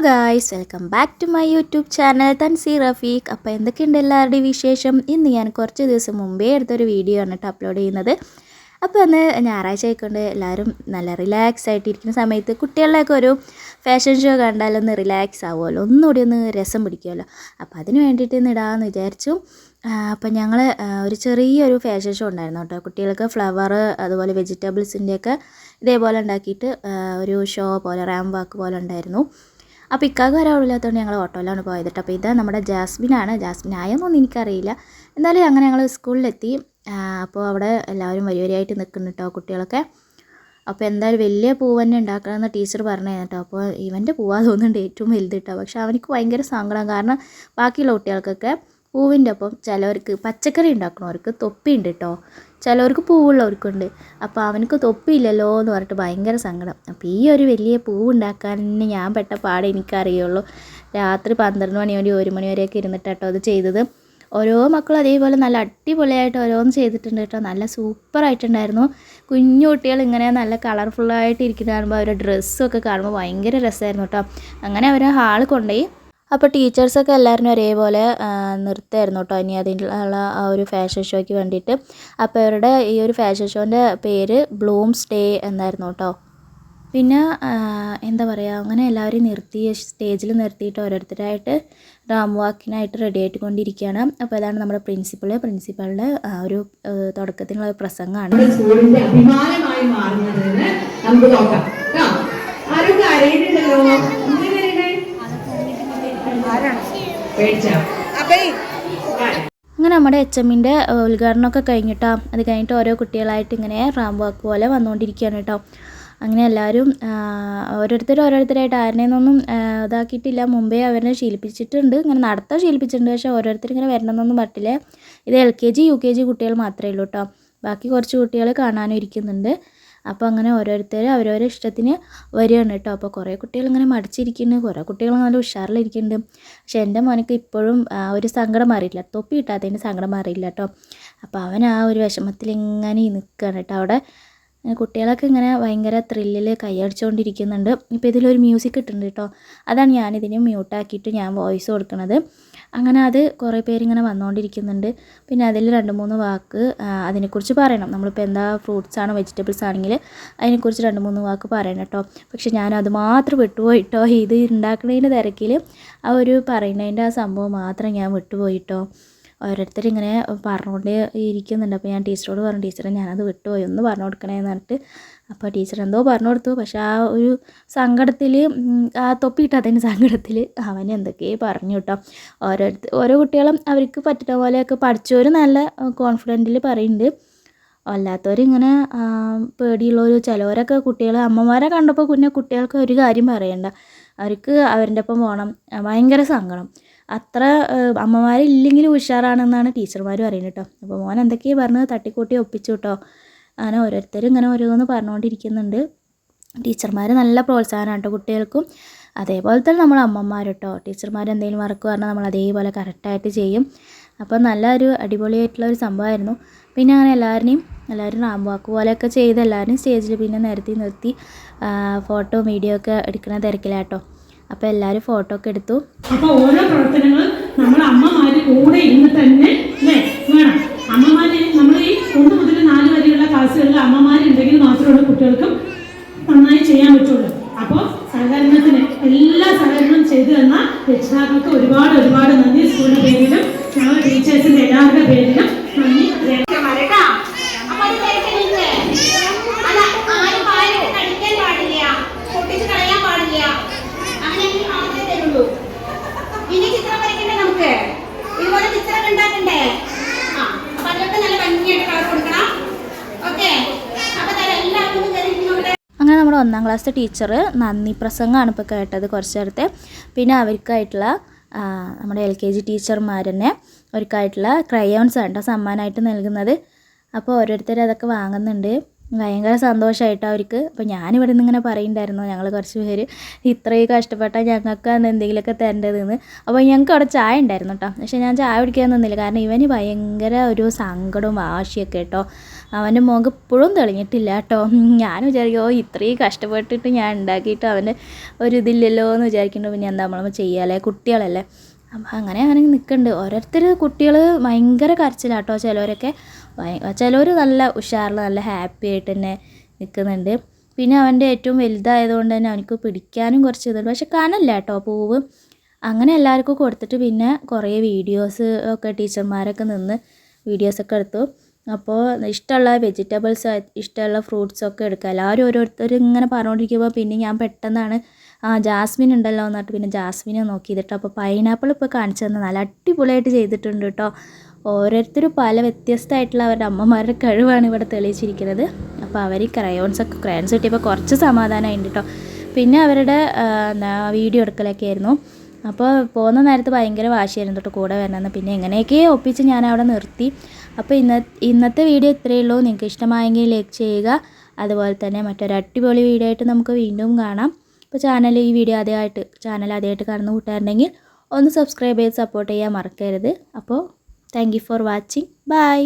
Guys, welcome back to my YouTube channel Thansi Rafeeq. അപ്പോൾ എന്തൊക്കെയുണ്ട് എല്ലാവരുടെയും വിശേഷം? ഇന്ന് ഞാൻ കുറച്ച് ദിവസം മുമ്പേ എടുത്തൊരു വീഡിയോ ആണ് അപ്ലോഡ് ചെയ്യുന്നത്. അപ്പോൾ അന്ന് ഞായറാഴ്ച ആയിക്കൊണ്ട് എല്ലാവരും നല്ല റിലാക്സ് ആയിട്ടിരിക്കുന്ന സമയത്ത് കുട്ടികളുടെയൊക്കെ ഒരു ഫാഷൻ ഷോ കണ്ടാലൊന്ന് റിലാക്സ് ആവുമല്ലോ, ഒന്നുകൂടി ഒന്ന് രസം പിടിക്കുമല്ലോ. അപ്പോൾ അതിന് വേണ്ടിയിട്ട് ഇന്ന് ഇടാമെന്ന് വിചാരിച്ചു. അപ്പം ഞങ്ങൾ ഒരു ചെറിയൊരു ഫാഷൻ ഷോ ഉണ്ടായിരുന്നു കേട്ടോ. കുട്ടികൾക്ക് ഫ്ലവർ അതുപോലെ വെജിറ്റബിൾസിൻ്റെയൊക്കെ ഇതേപോലെ ഉണ്ടാക്കിയിട്ട് ഒരു ഷോ പോലെ റാം വാക്ക് പോലെ ഉണ്ടായിരുന്നു. അപ്പോൾ ഇക്കാക്ക് വരാവില്ലാത്തതുകൊണ്ട് ഞങ്ങൾ ഓട്ടോയിലാണ് പോയത് കേട്ടോ. അപ്പോൾ ഇത് നമ്മുടെ ജാസ്മിനാണ്. ജാസ്മിൻ ആയെന്നൊന്നും എനിക്കറിയില്ല. എന്തായാലും അങ്ങനെ ഞങ്ങൾ സ്കൂളിലെത്തി. അപ്പോൾ അവിടെ എല്ലാവരും വരിയായിട്ട് നിൽക്കുന്നു കേട്ടോ കുട്ടികളൊക്കെ. അപ്പോൾ എന്തായാലും വലിയ പൂവ് തന്നെ ഉണ്ടാക്കണമെന്ന് ടീച്ചർ പറഞ്ഞു കേട്ടോ. അപ്പോൾ ഇവൻ്റെ പൂവാ തോന്നുന്നുണ്ട് ഏറ്റവും വലുത് കേട്ടോ. പക്ഷെ അവനിക്ക് ഭയങ്കര സങ്കടം, കാരണം ബാക്കിയുള്ള കുട്ടികൾക്കൊക്കെ പൂവിൻ്റെ ഒപ്പം ചിലവർക്ക് പച്ചക്കറി ഉണ്ടാക്കണവർക്ക് തൊപ്പിയുണ്ട് കേട്ടോ, ചിലവർക്ക് പൂവുള്ളവർക്കുണ്ട്. അപ്പോൾ അവനക്ക് തൊപ്പിയില്ലല്ലോ എന്ന് പറഞ്ഞിട്ട് ഭയങ്കര സങ്കടം. അപ്പോൾ ഈ ഒരു വലിയ പൂവ് ഉണ്ടാക്കാൻ ഞാൻ പെട്ട പാടെ എനിക്കറിയുള്ളൂ. രാത്രി 12 മണി വരെ 1 മണി വരെയൊക്കെ ഇരുന്നിട്ട് കേട്ടോ അത് ചെയ്തത്. ഓരോ മക്കളും അതേപോലെ നല്ല അടിപൊളിയായിട്ട് ഓരോന്ന് ചെയ്തിട്ടുണ്ട് കേട്ടോ. നല്ല സൂപ്പറായിട്ടുണ്ടായിരുന്നു. കുഞ്ഞു കുട്ടികൾ ഇങ്ങനെ നല്ല കളർഫുള്ളായിട്ട് ഇരിക്കുന്ന കാണുമ്പോൾ അവരുടെ ഡ്രസ്സൊക്കെ കാണുമ്പോൾ ഭയങ്കര രസമായിരുന്നു കേട്ടോ. അങ്ങനെ അവർ ഹാൾ കൊണ്ടുപോയി. അപ്പോൾ ടീച്ചേഴ്സൊക്കെ എല്ലാവരും ഒരേപോലെ നിർത്തായിരുന്നു കേട്ടോ ഇനി അതിനുള്ള ആ ഒരു ഫാഷൻ ഷോയ്ക്ക് വേണ്ടിയിട്ട്. അപ്പോൾ അവരുടെ ഈ ഒരു ഫാഷൻ ഷോൻ്റെ പേര് ബ്ലൂംസ് ഡേ എന്നായിരുന്നു കേട്ടോ. പിന്നെ എന്താ പറയുക, അങ്ങനെ എല്ലാവരും നിർത്തി സ്റ്റേജിൽ നിർത്തിയിട്ട് ഓരോരുത്തരായിട്ട് റാം വാക്കിനായിട്ട് റെഡി ആയിക്കൊണ്ടിരിക്കുകയാണ്. അപ്പോൾ അതാണ് നമ്മുടെ പ്രിൻസിപ്പളുടെ ഒരു തുടക്കത്തിലുള്ള പ്രസംഗമാണ്. സ്കൂളിന്റെ അഭിമാനമായി മാറുന്നതിന് നമുക്ക് നോക്കാം. ആരൊക്കെ അറിയുന്നുണ്ടല്ലോ? അങ്ങനെ നമ്മുടെ HMൻ്റെ ഉദ്ഘാടനമൊക്കെ കഴിഞ്ഞിട്ടോ. അത് കഴിഞ്ഞിട്ട് ഓരോ കുട്ടികളായിട്ട് ഇങ്ങനെ റാം വാക്ക് പോലെ വന്നുകൊണ്ടിരിക്കുകയാണ് കേട്ടോ. അങ്ങനെ എല്ലാവരും ഓരോരുത്തരായിട്ട് ആരുടെയൊന്നും ഇതാക്കിയിട്ടില്ല, മുമ്പേ അവരെ ശീലിപ്പിച്ചിട്ടുണ്ട്, ഇങ്ങനെ നടത്താൻ ശീലിപ്പിച്ചിട്ടുണ്ട്. പക്ഷേ ഓരോരുത്തർ ഇങ്ങനെ വരണമെന്നൊന്നും പറ്റില്ല. ഇത് LKG UKG കുട്ടികൾ മാത്രമേ ഉള്ളൂ കേട്ടോ. ബാക്കി കുറച്ച് കുട്ടികൾ കാണാനും ഇരിക്കുന്നുണ്ട്. അപ്പോൾ അങ്ങനെ ഓരോരുത്തർ അവരവരുടെ ഇഷ്ടത്തിന് വരികയാണ് കേട്ടോ. അപ്പോൾ കുറേ കുട്ടികൾ ഇങ്ങനെ മടിച്ചിരിക്കുന്നുണ്ട്, കുറേ കുട്ടികൾ നല്ല ഉഷാറിലിരിക്കുന്നുണ്ട്. പക്ഷേ എൻ്റെ മോനക്ക് ഇപ്പോഴും ഒരു സങ്കടം മാറിയില്ല, തൊപ്പി കിട്ടാത്തതിൻ്റെ സങ്കടം മാറിയില്ല കേട്ടോ. അപ്പോൾ അവൻ ആ ഒരു വിഷമത്തിൽ ഇങ്ങനെ നിൽക്കുകയാണ് കേട്ടോ. അവിടെ കുട്ടികളൊക്കെ ഇങ്ങനെ ഭയങ്കര ത്രില്ലിൽ കൈയടിച്ചുകൊണ്ടിരിക്കുന്നുണ്ട്. ഇപ്പോൾ ഇതിലൊരു മ്യൂസിക് ഇട്ടുണ്ട് കേട്ടോ. അതാണ് ഞാനിതിന് മ്യൂട്ടാക്കിയിട്ട് ഞാൻ വോയിസ് കൊടുക്കുന്നത്. അങ്ങനെ അത് കുറേ പേരിങ്ങനെ വന്നുകൊണ്ടിരിക്കുന്നുണ്ട്. പിന്നെ അതിൽ 2-3 വാക്ക് അതിനെക്കുറിച്ച് പറയണം. നമ്മളിപ്പോൾ എന്താ ഫ്രൂട്ട്സാണോ വെജിറ്റബിൾസ് ആണെങ്കിൽ അതിനെക്കുറിച്ച് 2-3 വാക്ക് പറയണം കേട്ടോ. പക്ഷെ ഞാനത് മാത്രം വിട്ടുപോയിട്ടോ. ഇത് ഉണ്ടാക്കുന്നതിൻ്റെ തിരക്കിൽ ആ ഒരു പറയുന്നതിൻ്റെ ആ സംഭവം മാത്രം ഞാൻ വിട്ടുപോയിട്ടോ. ഓരോരുത്തരിങ്ങനെ പറഞ്ഞുകൊണ്ട് ഇരിക്കുന്നുണ്ട്. അപ്പോൾ ഞാൻ ടീച്ചറോട് പറഞ്ഞു, ടീച്ചറെ ഞാനത് വിട്ടുപോയി, ഒന്ന് പറഞ്ഞു കൊടുക്കണേന്ന് പറഞ്ഞിട്ട്. അപ്പോൾ ടീച്ചർ എന്തോ പറഞ്ഞു കൊടുത്തു. പക്ഷേ ആ ഒരു സങ്കടത്തിൽ, ആ തൊപ്പി കിട്ടാത്തതിൻ്റെ സങ്കടത്തിൽ അവൻ എന്തൊക്കെയോ പറഞ്ഞു കേട്ടോ. ഓരോ കുട്ടികളും അവർക്ക് പറ്റുന്ന പോലെയൊക്കെ പഠിച്ചവർ നല്ല കോൺഫിഡൻറ്റിൽ പറയുന്നുണ്ട്. അല്ലാത്തവരിങ്ങനെ പേടിയുള്ളവർ ചിലവരൊക്കെ കുട്ടികൾ അമ്മമാരെ കണ്ടപ്പോൾ പിന്നെ കുട്ടികൾക്ക് ഒരു കാര്യം പറയണ്ട, അവർക്ക് അവരുടെ ഒപ്പം പോകണം, ഭയങ്കര സങ്കടം. അത്ര അമ്മമാരില്ലെങ്കിലും ഉഷാറാണെന്നാണ് ടീച്ചർമാർ പറയുന്നത് കേട്ടോ. അപ്പോൾ മോൻ എന്തൊക്കെയാണ് പറഞ്ഞത് തട്ടിക്കൂട്ടി ഒപ്പിച്ചു കേട്ടോ. അങ്ങനെ ഓരോരുത്തരും ഇങ്ങനെ ഓരോന്ന് പറഞ്ഞുകൊണ്ടിരിക്കുന്നുണ്ട്. ടീച്ചർമാർ നല്ല പ്രോത്സാഹനമാണ് കേട്ടോ കുട്ടികൾക്കും. അതേപോലെ തന്നെ നമ്മൾ അമ്മമാർ കേട്ടോ. ടീച്ചർമാർ എന്തെങ്കിലും വർക്ക് പറഞ്ഞാൽ നമ്മൾ അതേപോലെ കറക്റ്റായിട്ട് ചെയ്യും. അപ്പോൾ നല്ലൊരു അടിപൊളിയായിട്ടുള്ള ഒരു സംഭവമായിരുന്നു. പിന്നെ അങ്ങനെ എല്ലാവരും റാം വാക്ക് പോലെയൊക്കെ ചെയ്ത് എല്ലാവരും സ്റ്റേജിൽ പിന്നെ നിർത്തി ഫോട്ടോ വീഡിയോ ഒക്കെ എടുക്കുന്ന തിരക്കിലാട്ടോ. അപ്പോൾ എല്ലാവരും ഫോട്ടോ ഒക്കെ എടുത്തു. അപ്പോൾ ഓരോ പ്രവർത്തനങ്ങളും നമ്മൾ അമ്മമാർ കൂടെ ഇരുന്ന് തന്നെ വേണം. അമ്മമാര് നമ്മൾ ഈ 1 മുതൽ 4 വരെയുള്ള ക്ലാസ്സുകളിൽ അമ്മമാരുണ്ടെങ്കിൽ മാത്രമേ കുട്ടികൾക്കും നന്നായി ചെയ്യാൻ പറ്റുള്ളൂ. അപ്പോൾ സഹകരണത്തിന് എല്ലാ സഹകരണം ചെയ്തു തന്ന രക്ഷിതാക്കൾക്ക് ഒരുപാട് നന്ദി. സ്കൂളിൻ്റെ പേരിലും ഞങ്ങളുടെ ടീച്ചേഴ്സിൻ്റെ എല്ലാവരുടെ പേരിലും നന്ദി. അങ്ങനെ നമ്മുടെ 1ാം ക്ലാസ് ടീച്ചർ നന്ദി പ്രസംഗമാണ് ഇപ്പോൾ കേട്ടത് കുറച്ച് നേരത്തെ. പിന്നെ അവർക്കായിട്ടുള്ള നമ്മുടെ LKG ടീച്ചർമാർ തന്നെ അവർക്കായിട്ടുള്ള ക്രയോൺസ് ആണ് സമ്മാനമായിട്ട് നൽകുന്നത്. അപ്പോൾ ഓരോരുത്തർ അതൊക്കെ വാങ്ങുന്നുണ്ട്. ഭയങ്കര സന്തോഷമായിട്ടോ അവർക്ക്. അപ്പോൾ ഞാനിവിടെ നിന്ന് ഇങ്ങനെ പറയുന്നുണ്ടായിരുന്നു, ഞങ്ങൾ കുറച്ച് പേര് ഇത്രയും കഷ്ടപ്പെട്ടാൽ ഞങ്ങൾക്കാണ് എന്തെങ്കിലുമൊക്കെ തരേണ്ടതെന്ന്. അപ്പോൾ ഞങ്ങൾക്ക് അവിടെ ചായ ഉണ്ടായിരുന്നു കേട്ടോ. പക്ഷേ ഞാൻ ചായ കുടിക്കാൻ നിന്നില്ല, കാരണം ഇവന് ഭയങ്കര ഒരു സങ്കടവും വാശിയൊക്കെ കേട്ടോ. അവൻ്റെ മുഖം ഇപ്പോഴും തെളിഞ്ഞിട്ടില്ല കേട്ടോ. ഞാൻ വിചാരിക്കും, ഓ ഇത്രയും കഷ്ടപ്പെട്ടിട്ട് ഞാൻ ഉണ്ടാക്കിയിട്ട് അവന് ഒരു ഇതില്ലല്ലോ എന്ന് വിചാരിക്കുന്നുണ്ട്. പിന്നെ എന്താ നമ്മൾ ചെയ്യാല്ലേ, കുട്ടികളല്ലേ. അപ്പം അങ്ങനെ നിൽക്കുന്നുണ്ട്. ഓരോരുത്തർ കുട്ടികൾ ഭയങ്കര കരച്ചിലാട്ടോ. ചിലവരൊക്കെ ചിലവർ നല്ല ഉഷാറിൽ നല്ല ഹാപ്പി ആയിട്ട് തന്നെ നിൽക്കുന്നുണ്ട്. പിന്നെ അവൻ്റെ ഏറ്റവും വലുതായതുകൊണ്ട് തന്നെ അവനക്ക് പിടിക്കാനും കുറച്ച് ഇതുണ്ട്. പക്ഷെ കനല്ല കേട്ടോ പൂവ്. അങ്ങനെ എല്ലാവർക്കും കൊടുത്തിട്ട് പിന്നെ കുറേ വീഡിയോസ് ഒക്കെ ടീച്ചർമാരൊക്കെ നിന്ന് വീഡിയോസൊക്കെ എടുത്തു. അപ്പോൾ ഇഷ്ടമുള്ള വെജിറ്റബിൾസ്, ഇഷ്ടമുള്ള ഫ്രൂട്ട്സൊക്കെ എടുക്കുക. എല്ലാവരും ഓരോരുത്തർ ഇങ്ങനെ പറഞ്ഞുകൊണ്ടിരിക്കുമ്പോൾ പിന്നെ ഞാൻ പെട്ടെന്നാണ് ജാസ്മിൻ ഉണ്ടല്ലോ എന്നിട്ട് പിന്നെ ജാസ്മിനെ നോക്കിയിട്ട്. അപ്പോൾ പൈനാപ്പിൾ ഇപ്പോൾ കാണിച്ചു തന്നെ നല്ല അടിപൊളിയായിട്ട് ചെയ്തിട്ടുണ്ട് കേട്ടോ. ഓരോരുത്തരും പല വ്യത്യസ്തമായിട്ടുള്ള അവരുടെ അമ്മമാരുടെ കഴിവാണ് ഇവിടെ തെളിയിച്ചിരിക്കുന്നത്. അപ്പോൾ അവർ ക്രയോൺസ് കിട്ടിയപ്പോൾ കുറച്ച് സമാധാനമായിട്ടുണ്ട് കേട്ടോ. പിന്നെ അവരുടെ വീഡിയോ എടുക്കലൊക്കെ ആയിരുന്നു. അപ്പോൾ പോകുന്ന നേരത്ത് ഭയങ്കര വാശിയായിരുന്നു കേട്ടോ കൂടെ വരണമെന്ന്. പിന്നെ എങ്ങനെയൊക്കെ ഒപ്പിച്ച് ഞാൻ അവിടെ നിർത്തി. അപ്പോൾ ഇന്നത്തെ വീഡിയോ ഇത്രയേ ഉള്ളൂ. നിങ്ങൾക്ക് ഇഷ്ടമായെങ്കിൽ ലൈക്ക് ചെയ്യുക. അതുപോലെ തന്നെ മറ്റൊരു അടിപൊളി വീഡിയോ ആയിട്ട് നമുക്ക് വീണ്ടും കാണാം. അപ്പോൾ ഈ വീഡിയോ ആദ്യമായിട്ട് കാണുന്ന കൂട്ടുകാരുണ്ടെങ്കിൽ ഒന്ന് സബ്സ്ക്രൈബ് ചെയ്ത് സപ്പോർട്ട് ചെയ്യാൻ മറക്കരുത്. അപ്പോൾ thank you for watching. By.